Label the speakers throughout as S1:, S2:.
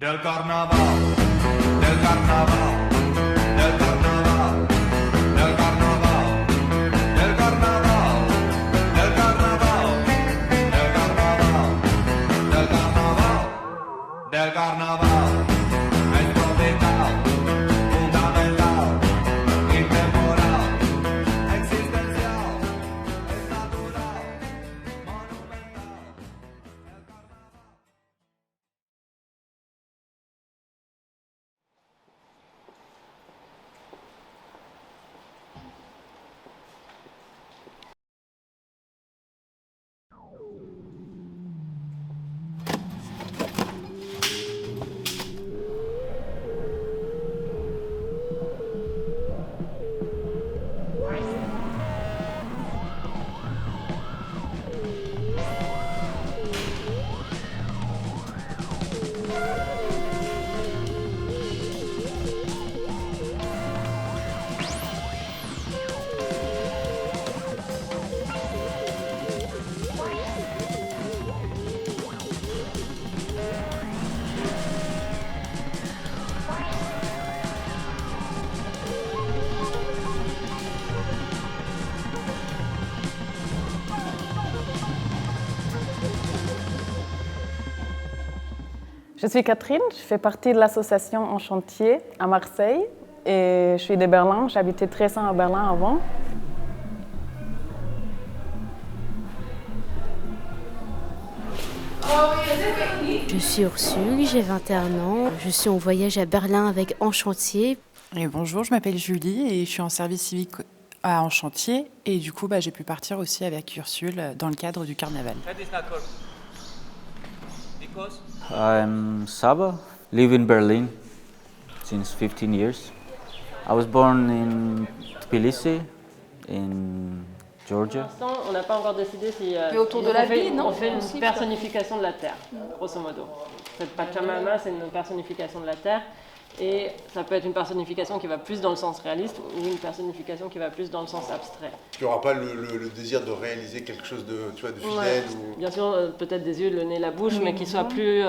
S1: Del carnaval, del carnaval, del carnaval, del carnaval, del carnaval, del carnaval, del carnaval, del carnaval, del carnaval, es tropical, fundamental, intemporal, existencial, es natural, monumental.
S2: Je suis Catherine, je fais partie de l'association En Chantier à Marseille et je suis de Berlin. J'habitais 13 ans à Berlin avant.
S3: Je suis Ursule, j'ai 21 ans. Je suis en voyage à Berlin avec En Chantier.
S4: Et bonjour, je m'appelle Julie et je suis en service civique à En Chantier. Et du coup, j'ai pu partir aussi avec Ursule dans le cadre du carnaval.
S5: I'm Saba, live in Berlin since 15 years. I was born in Tbilisi, in Georgia.
S6: Pour l'instant, on n'a pas encore décidé si
S7: Mais autour de la ville, non?
S6: on fait une
S7: Aussi,
S6: personnification de la Terre, grosso modo. Cette Pachamama, c'est une personnification de la Terre. Et ça peut être une personnification qui va plus dans le sens réaliste ou une personnification qui va plus dans le sens abstrait.
S8: Tu n'auras pas le désir de réaliser quelque chose de, tu vois, de fidèle ou...
S6: Bien sûr, peut-être des yeux, le nez, la bouche, mais qui soit plus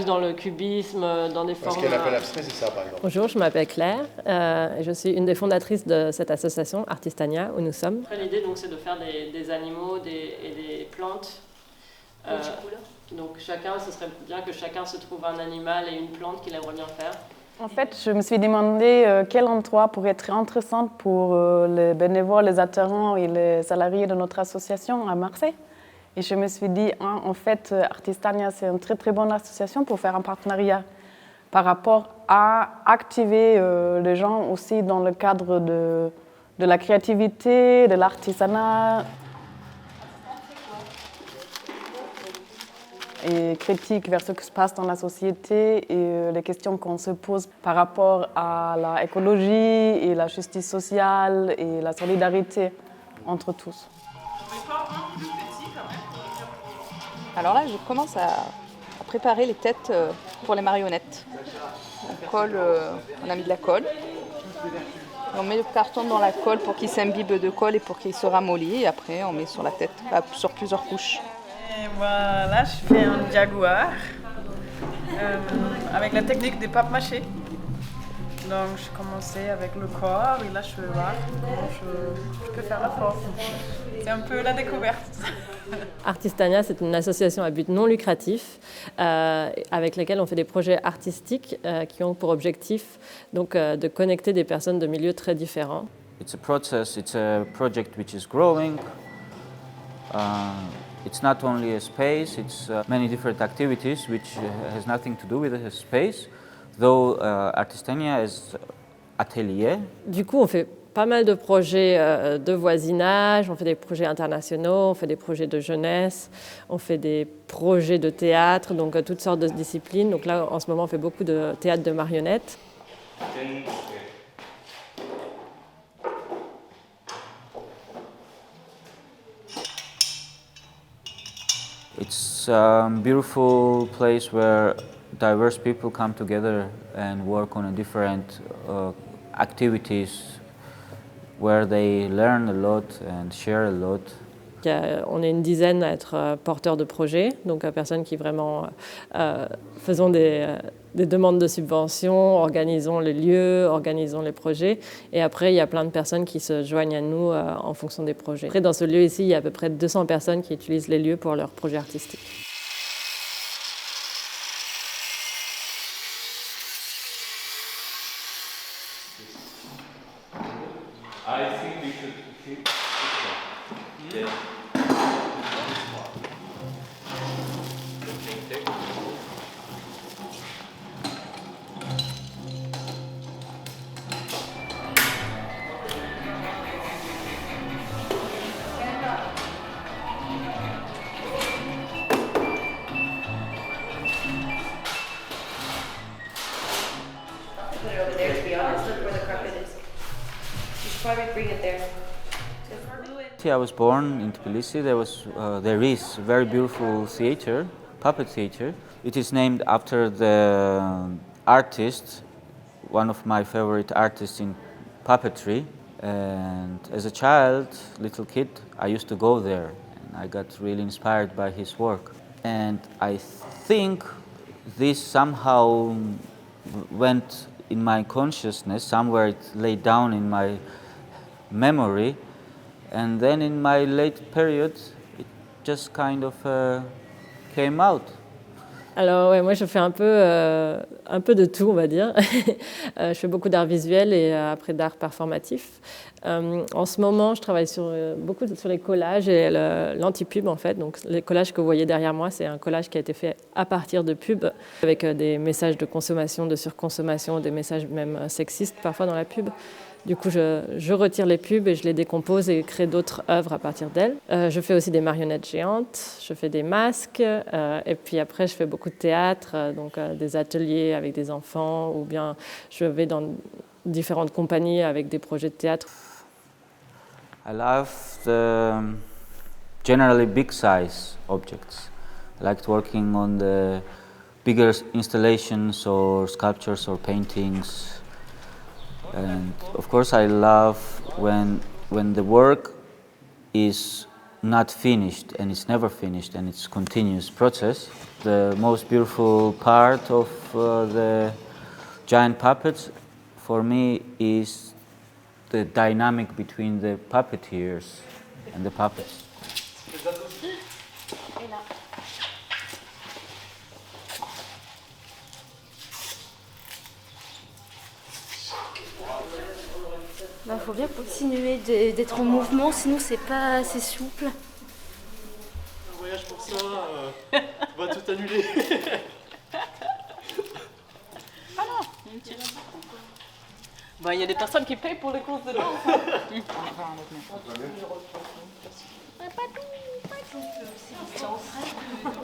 S6: dans le cubisme, dans des formes...
S8: Ce qu'elle appelle abstrait, c'est ça, par exemple.
S6: Bonjour, je m'appelle Claire et je suis une des fondatrices de cette association Artistania où nous sommes. L'idée, donc, c'est de faire des animaux et des plantes. Donc chacun, ce serait bien que chacun se trouve un animal et une plante qu'il aimerait bien faire.
S2: En fait, je me suis demandé quel endroit pourrait être intéressant pour les bénévoles, les adhérents et les salariés de notre association à Marseille. Et je me suis dit, en fait, Artistania, c'est une très très bonne association pour faire un partenariat par rapport à activer les gens aussi dans le cadre de la créativité, de l'artisanat. Et critique vers ce qui se passe dans la société et les questions qu'on se pose par rapport à l'écologie et la justice sociale et la solidarité entre tous.
S7: Alors là, je commence à préparer les têtes pour les marionnettes. On a mis de la colle. On met le carton dans la colle pour qu'il s'imbibe de colle et pour qu'il se ramollit. Et après, on met sur la tête, sur plusieurs couches.
S9: Et voilà, je fais un jaguar avec la technique des pape-mâché. Donc, je commençais avec le corps et là, je vais voir comment je peux faire la forme. C'est un peu la découverte.
S6: Artistania, c'est une association à but non lucratif avec laquelle on fait des projets artistiques qui ont pour objectif donc, de connecter des personnes de milieux très différents.
S5: It's a process, it's a project which is growing. It's not only a space, it's many different activities which has nothing to do with a space, though Artistania is atelier.
S6: Du coup, on fait pas mal de projets de voisinage, on fait des projets internationaux, on fait des projets de jeunesse, on fait des projets de théâtre, donc toutes sortes de disciplines. Donc là, en ce moment, on fait beaucoup de théâtre de marionnettes.
S5: It's a beautiful place where diverse people come together and work on different activities where they learn a lot and share a lot.
S6: On est une dizaine à être porteurs de projets, donc personnes qui vraiment faisons des demandes de subventions, organisons les lieux, organisons les projets. Et après, il y a plein de personnes qui se joignent à nous en fonction des projets. Après, dans ce lieu ici, il y a à peu près 200 personnes qui utilisent les lieux pour leurs projets artistiques.
S5: I think we should keep yeah. I was born in Tbilisi. There is a very beautiful theater, puppet theater. It is named after the artist, one of my favorite artists in puppetry. And as a child, little kid, I used to go there, and I got really inspired by his work. And I think this somehow went in my consciousness, somewhere it laid down in my memory. And then in my late period, it just kind of came out.
S6: Alors ouais, moi je fais un peu de tout, on va dire. Je fais beaucoup d'art visuel et après d'art performatif. En ce moment, je travaille beaucoup sur les collages et l'anti-pub en fait. Donc les collages que vous voyez derrière moi, c'est un collage qui a été fait à partir de pubs avec des messages de consommation, de surconsommation, des messages même sexistes parfois dans la pub. Du coup, je retire les pubs et je les décompose et crée d'autres œuvres à partir d'elles. Je fais aussi des marionnettes géantes, je fais des masques, et puis après, je fais beaucoup de théâtre, donc des ateliers avec des enfants, ou bien je vais dans différentes compagnies avec des projets de théâtre.
S5: I love the generally big size objects. I liked working on the bigger installations or sculptures or paintings. And of course I love when the work is not finished and it's never finished and it's a continuous process. The most beautiful part of the giant puppets for me is the dynamic between the puppeteers and the puppets.
S3: Il faut bien continuer d'être en mouvement, sinon c'est pas assez souple.
S10: Un voyage pour ça, on va tout annuler.
S9: Ah non, il y a des personnes qui payent pour les courses de danse.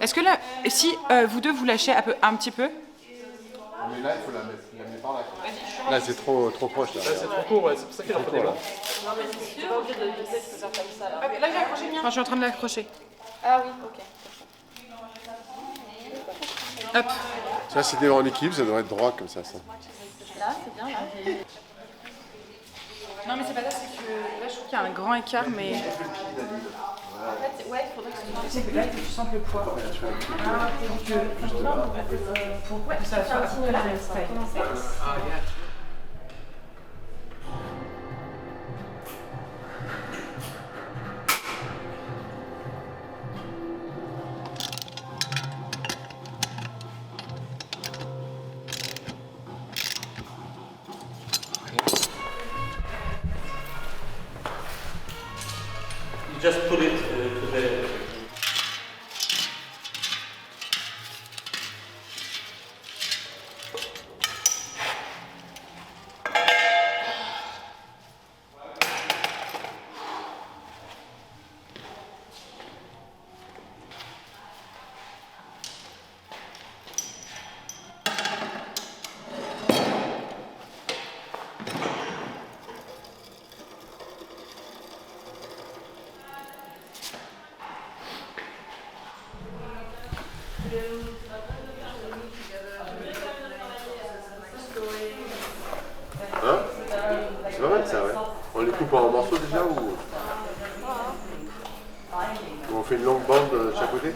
S4: Est-ce que là, si vous deux vous lâchez un petit peu?
S8: Mais là, il faut la mettre par là. Là, c'est trop proche. Là,
S10: c'est trop court, ouais, c'est pour ça qu'il en faut des gants.
S6: Non mais c'est pas obligé de faire comme ça là.
S4: Là, j'ai accroché le mien. Je suis en train de l'accrocher.
S6: Ah oui, ok.
S4: Hop.
S8: Ça, si t'es en équilibre, ça devrait être droit comme ça.
S6: Là, c'est bien là.
S4: Non mais c'est pas ça, c'est que là je trouve qu'il y a un grand écart, mais...
S6: En fait, ouais, il faudrait que
S4: c'est que là tu sens le poids.
S6: pour que ça soit un signe là.
S10: Just put it to the...
S8: Hein? C'est pas mal ça, ouais. On les coupe en morceaux déjà ou... lever.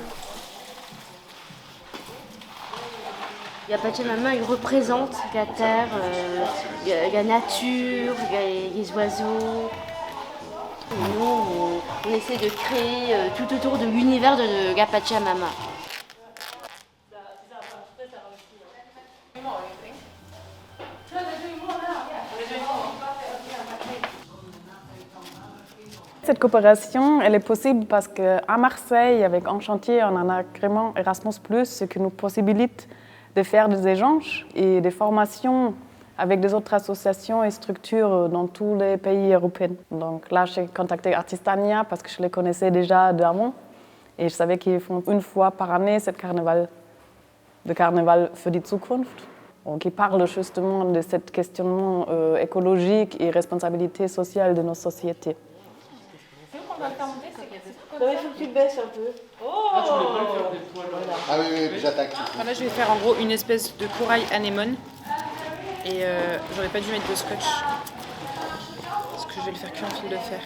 S3: La Pachamama, il représente la terre, la nature, les oiseaux. Et nous, on essaie de créer tout autour de l'univers de la Pachamama.
S2: Cette coopération, elle est possible parce qu'à Marseille, avec En Chantier, on a un agrément Erasmus+, ce qui nous possibilite de faire des échanges et des formations avec des autres associations et structures dans tous les pays européens. Donc là, j'ai contacté Artistania parce que je les connaissais déjà d'avant et je savais qu'ils font une fois par année ce carnaval für die Zukunft, qui parle justement de ce questionnement écologique et responsabilité sociale de nos sociétés.
S3: Non, il faut que tu le baisses un peu.
S8: Ah oui, j'attaque.
S9: Là, je vais faire en gros une espèce de corail anémone. Et j'aurais pas dû mettre de scotch. Parce que je vais le faire cuire en fil de fer.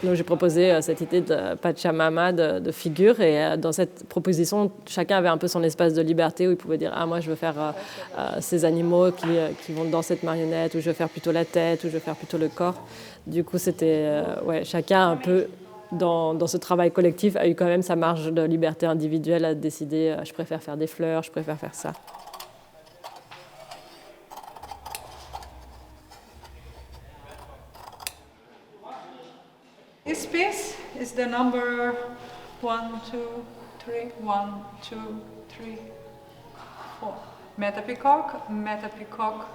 S6: Donc j'ai proposé cette idée de Pachamama, de figure, et dans cette proposition, chacun avait un peu son espace de liberté où il pouvait dire « Ah, moi je veux faire ces animaux qui vont dans cette marionnette, ou je veux faire plutôt la tête, ou je veux faire plutôt le corps ». Du coup, c'était chacun un peu dans ce travail collectif a eu quand même sa marge de liberté individuelle à décider je préfère faire des fleurs, je préfère faire ça.
S11: This piece is the number 1, 2, 3, 1, 2, 3, 4. Meta Peacock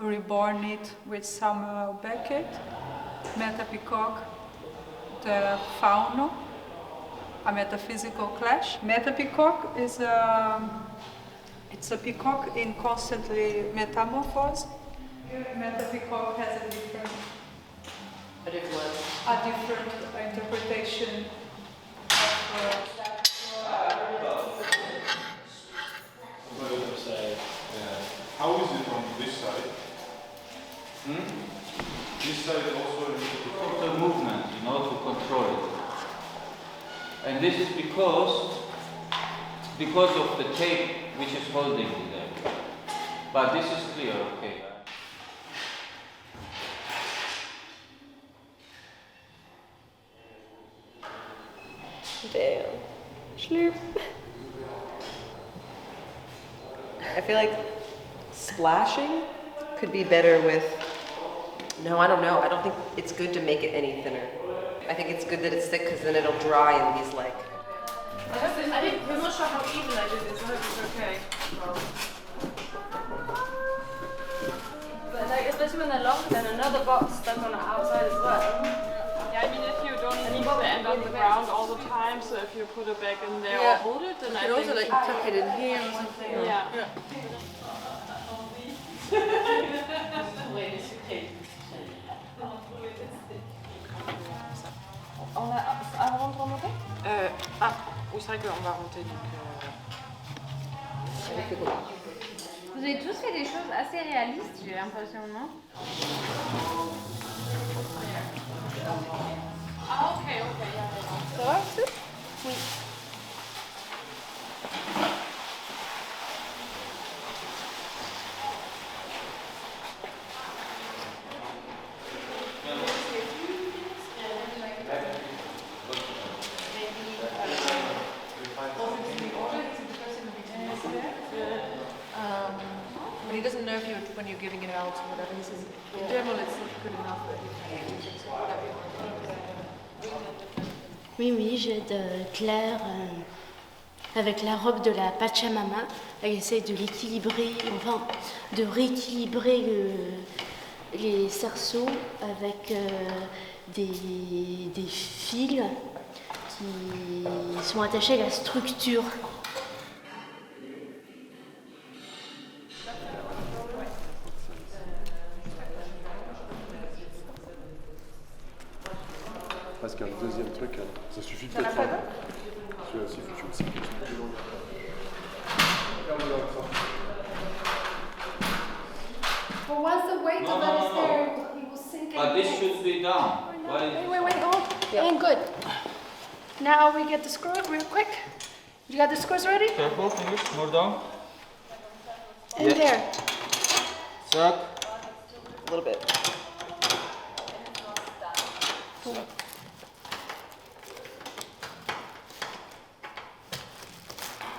S11: reborn it with Samuel Beckett. Meta Peacock, the Fauno, a metaphysical clash. Meta Peacock is it's a peacock in constantly metamorphosed. Meta Peacock has a different interpretation
S1: How is it on this side? This side also
S5: The movement, to control it. And this is because of the tape which is holding it there. But this is clear, okay.
S6: Damn. Schlurp.
S12: I feel like splashing could be better with, no, I don't know. I don't think it's good to make it any thinner. I think it's good that it's thick because then it'll dry and he's like.
S9: I'm not sure how even I did this. I hope it's okay.
S13: But especially when they're longer than another box stuck on the outside as well.
S9: Yeah, I mean, if you don't need to end on the ground all the time, so if you put it back in there or hold it, then I think...
S7: also like tuck it in here or something.
S9: Yeah.
S13: On rentre en montée
S9: Oui, c'est vrai qu'on va remonter, donc...
S13: Vous avez tous fait des choses assez réalistes, j'ai l'impression, non?
S9: Ah, ok,
S13: Ça va aussi? Oui.
S7: But he doesn't know if when you're giving it out or whatever. He says, in general, it's not good enough.
S3: Oui, j'aide Claire avec la robe de la Pachamama. Elle essaie de l'équilibrer, enfin de rééquilibrer les cerceaux avec des fils qui sont attachés à la structure.
S8: Parce qu'il y a un deuxième truc, ça suffit peut-être. Celui-là aussi, faut que tu me plus long.
S13: But once the weight of that is there, it will sink in.
S5: But this should be down.
S13: Wait, oh.
S3: And good. Now we get the screw real quick. You got the screws ready?
S5: Careful, fingers, more down.
S3: And there.
S5: Suck.
S12: A little bit.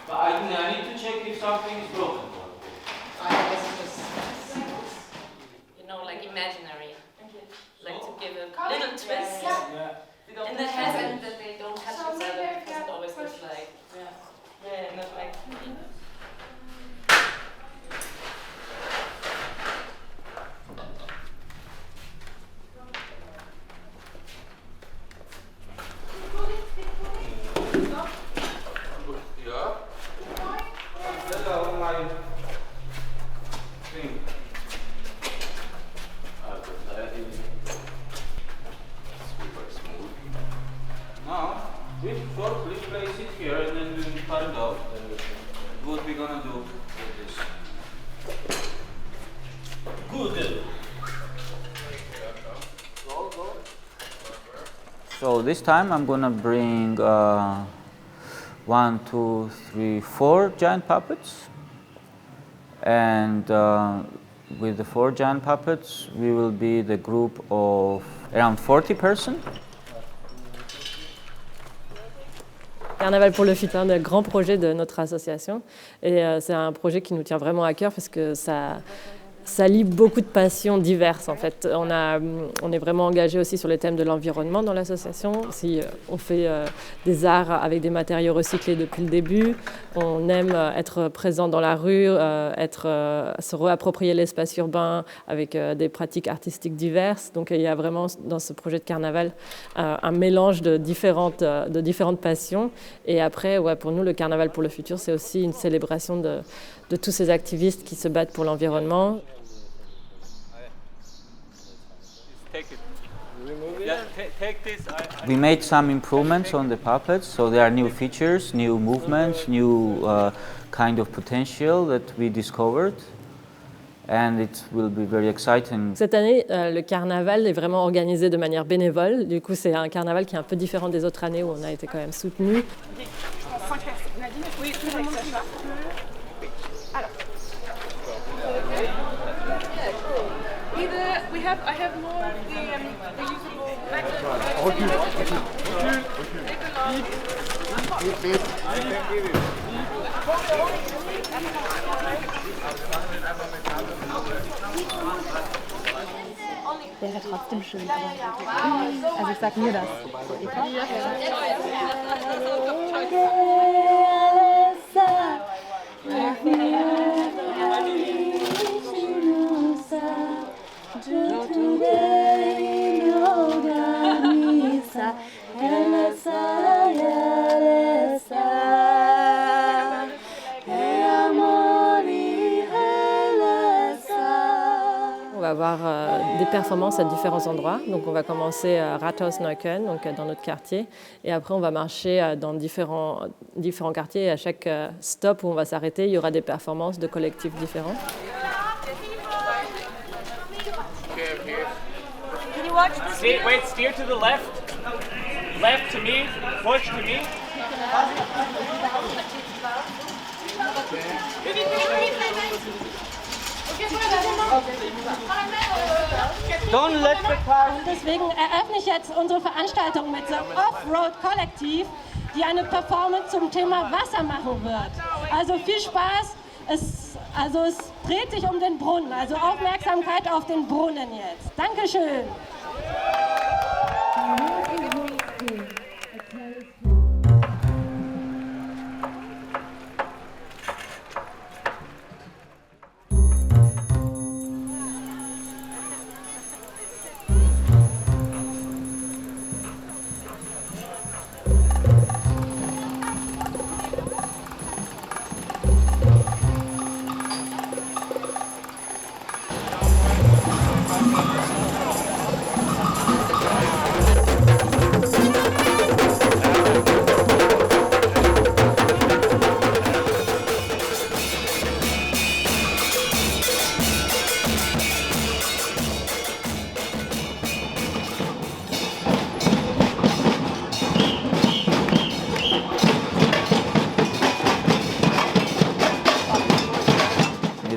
S5: But I need to check if something is broken.
S14: Like imaginary. Like to give a little twist. And the hand that they don't touch each other because it always looks like. Yeah, not like.
S5: Now, this fork, please place it here and then we will find out what we're gonna do with this. Good. So this time I'm gonna bring 1, 2, 3, 4 giant puppets, and with the 4 giant puppets we will be the group of around 40 persons.
S6: Carnaval pour le futur, un grand projet de notre association. Et c'est un projet qui nous tient vraiment à cœur parce que ça lie beaucoup de passions diverses. En fait, on est vraiment engagé aussi sur les thèmes de l'environnement dans l'association. On fait des arts avec des matériaux recyclés depuis le début. On aime être présent dans la rue, se réapproprier l'espace urbain avec des pratiques artistiques diverses. Donc il y a vraiment dans ce projet de carnaval un mélange de différentes passions. Et après, pour nous, le carnaval pour le futur, c'est aussi une célébration de tous ces activistes qui se battent pour l'environnement.
S5: We made some improvements on the puppets, so there are new features, new movements, new kind of potential that we discovered, and it will be very exciting.
S6: Cette année, le carnaval est vraiment organisé de manière bénévole. Du coup, c'est un carnaval qui est un peu différent des autres années où on a été quand même soutenu.
S9: Oui, tout le monde. Alors. I have more of the usable background.
S8: Recule.
S2: Wäre trotzdem schön. Also ich sag mir das.
S6: On va avoir des performances à différents endroits. Donc on va commencer à Rathaus-Neukölln, donc dans notre quartier. Et après on va marcher dans différents quartiers. Et à chaque stop où on va s'arrêter, il y aura des performances de collectifs différents.
S15: Can you watch this? Wait, steer to the left. Left to me. Push to me.
S16: Don't let the car. Und deswegen eröffne ich jetzt unsere Veranstaltung mit The Offroad Kollektiv, die eine Performance zum Thema Wasser machen wird. Also viel Spaß. Es dreht sich um den Brunnen, also Aufmerksamkeit auf den Brunnen jetzt. Dankeschön.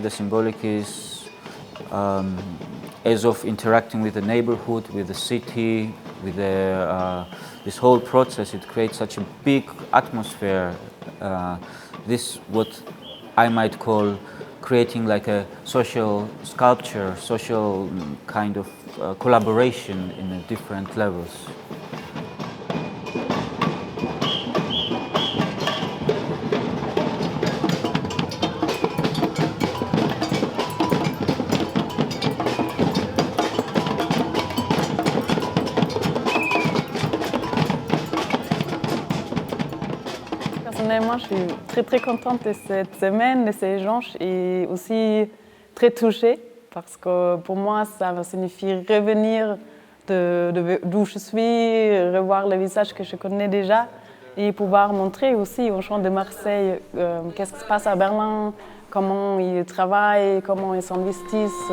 S5: The symbolic is as of interacting with the neighborhood, with the city, with this whole process. It creates such a big atmosphere. This what I might call creating like a social sculpture, social kind of collaboration in different levels.
S2: Personnellement, je suis très contente de cette semaine, de ces échanges et aussi très touchée parce que pour moi, ça signifie revenir d'où je suis, revoir les visages que je connais déjà et pouvoir montrer aussi aux gens de Marseille qu'est-ce qui se passe à Berlin, comment ils travaillent, comment ils s'investissent.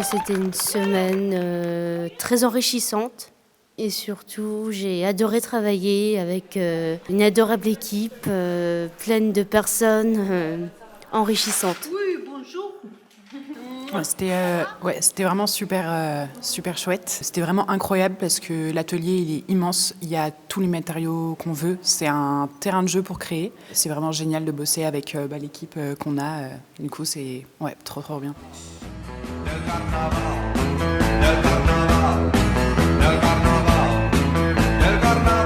S3: C'était une semaine très enrichissante et surtout j'ai adoré travailler avec une adorable équipe pleine de personnes enrichissantes.
S13: Oui, bonjour.
S4: C'était vraiment super chouette. C'était vraiment incroyable parce que l'atelier il est immense. Il y a tous les matériaux qu'on veut. C'est un terrain de jeu pour créer. C'est vraiment génial de bosser avec l'équipe qu'on a. Du coup, c'est trop bien.
S17: Del carnaval, del carnaval, del carnaval, del carnaval.